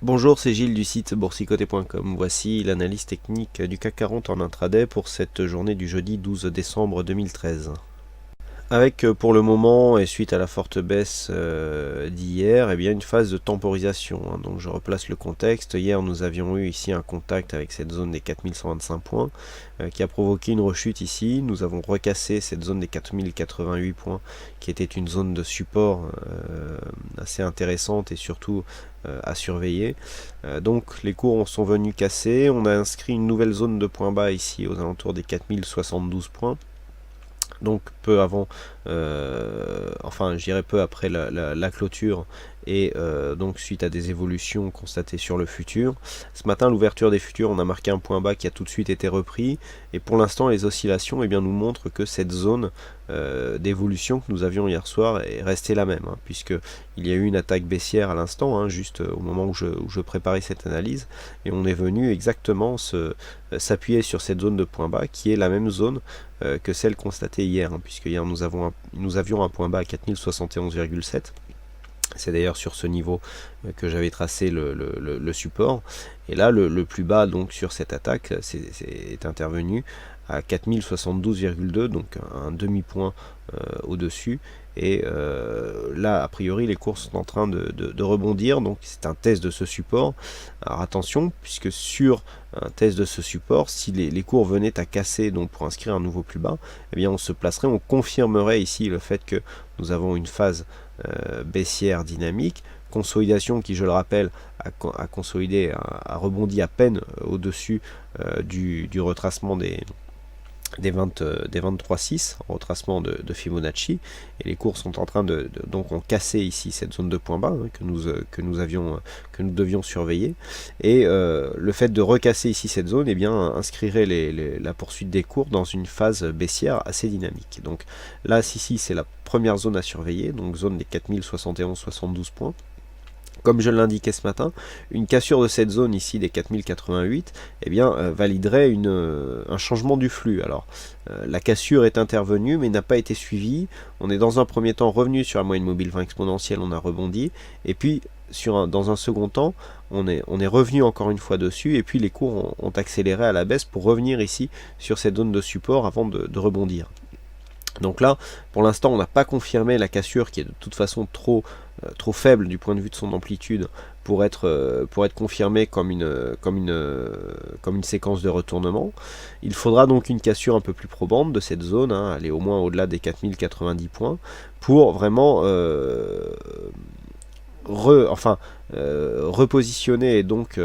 Bonjour, c'est Gilles du site boursicoté.com. Voici l'analyse technique du CAC 40 en intraday pour cette journée du jeudi 12 décembre 2013. Avec pour le moment, et suite à la forte baisse d'hier, une phase de temporisation. Donc je replace le contexte. Hier, nous avions eu ici un contact avec cette zone des 4125 points qui a provoqué une rechute ici. Nous avons recassé cette zone des 4088 points qui était une zone de support assez intéressante et surtout à surveiller. Donc les cours sont venus casser. On a inscrit une nouvelle zone de points bas ici aux alentours des 4072 points. Donc peu avant, enfin je dirais peu après la clôture et donc suite à des évolutions constatées sur le futur. Ce matin, l'ouverture des futurs, on a marqué un point bas qui a tout de suite été repris, et pour l'instant les oscillations nous montrent que cette zone d'évolution que nous avions hier soir est restée la même, puisque il y a eu une attaque baissière à l'instant, juste au moment où je préparais cette analyse, et on est venu exactement s'appuyer sur cette zone de point bas qui est la même zone que celle constatée hier, puisque hier nous avions un point bas à 4071,7. C'est d'ailleurs sur ce niveau que j'avais tracé le support. Et là, le plus bas donc sur cette attaque est intervenu à 4072,2, donc un demi-point au-dessus. Et là, a priori, les cours sont en train de rebondir, donc c'est un test de ce support. Alors attention, puisque sur un test de ce support, si les cours venaient à casser donc pour inscrire un nouveau plus bas, on se placerait, on confirmerait ici le fait que nous avons une phase baissière dynamique, consolidation qui, je le rappelle, a consolidé, a rebondi à peine au-dessus du retracement des 23,6 en retracement de Fibonacci, et les cours sont en train donc on cassé ici cette zone de point bas que nous devions surveiller, et le fait de recasser ici cette zone inscrirait la poursuite des cours dans une phase baissière assez dynamique. Donc là, ici c'est la première zone à surveiller, donc zone des 4071,72 points. Comme je l'indiquais ce matin, une cassure de cette zone ici des 4088 validerait un changement du flux. Alors la cassure est intervenue mais n'a pas été suivie. On est dans un premier temps revenu sur la moyenne mobile 20 exponentielle, on a rebondi, et puis dans un second temps on est revenu encore une fois dessus, et puis les cours ont accéléré à la baisse pour revenir ici sur cette zone de support avant de rebondir. Donc là, pour l'instant, on n'a pas confirmé la cassure qui est de toute façon trop faible du point de vue de son amplitude pour être confirmée comme une séquence de retournement. Il faudra donc une cassure un peu plus probante de cette zone, aller au moins au-delà des 4090 points, pour vraiment repositionner et donc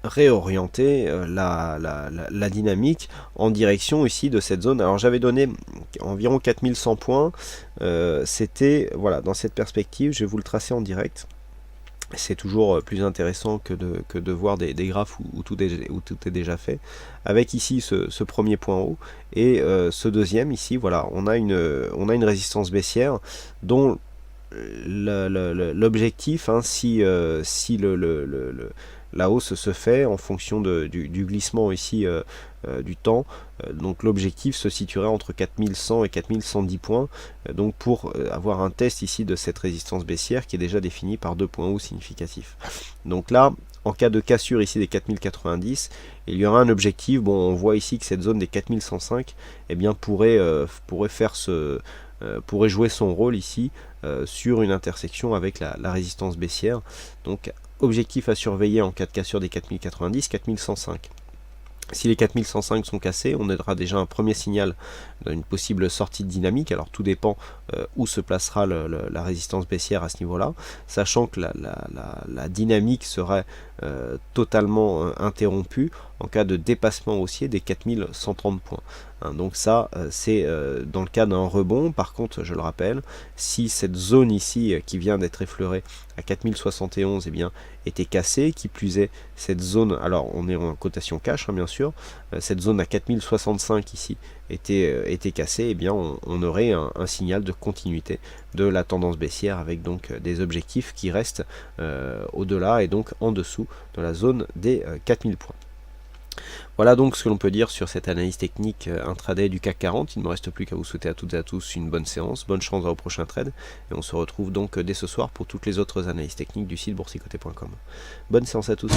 réorienter la dynamique en direction ici de cette zone. Alors j'avais donné environ 4100 points, c'était voilà, dans cette perspective. Je vais vous le tracer en direct. C'est toujours plus intéressant que de voir des graphes où tout est déjà fait. Avec ici ce premier point haut et ce deuxième ici, voilà, on a une résistance baissière dont l'objectif, si la hausse se fait en fonction du glissement ici du temps, donc l'objectif se situerait entre 4100 et 4110 points, donc pour avoir un test ici de cette résistance baissière qui est déjà définie par deux points hauts significatifs. Donc là, en cas de cassure ici des 4090, il y aura un objectif. Bon, on voit ici que cette zone des 4105 pourrait jouer son rôle ici sur une intersection avec la résistance baissière. Donc objectif à surveiller en cas de cassure des 4090, 4105. Si les 4105 sont cassés, on aura déjà un premier signal d'une possible sortie de dynamique. Alors tout dépend où se placera la résistance baissière à ce niveau-là, sachant que la dynamique serait totalement interrompue en cas de dépassement haussier des 4130 points. Donc ça, c'est dans le cas d'un rebond. Par contre, je le rappelle, si cette zone ici qui vient d'être effleurée à 4071 était cassée, qui plus est cette zone, alors on est en cotation cash bien sûr, cette zone à 4065 ici était cassée, on aurait un signal de continuité de la tendance baissière avec donc des objectifs qui restent au-delà et donc en dessous de la zone des 4000 points. Voilà donc ce que l'on peut dire sur cette analyse technique intraday du CAC 40. Il ne me reste plus qu'à vous souhaiter à toutes et à tous une bonne séance, bonne chance dans vos prochains trades, et on se retrouve donc dès ce soir pour toutes les autres analyses techniques du site boursicoté.com. Bonne séance à tous.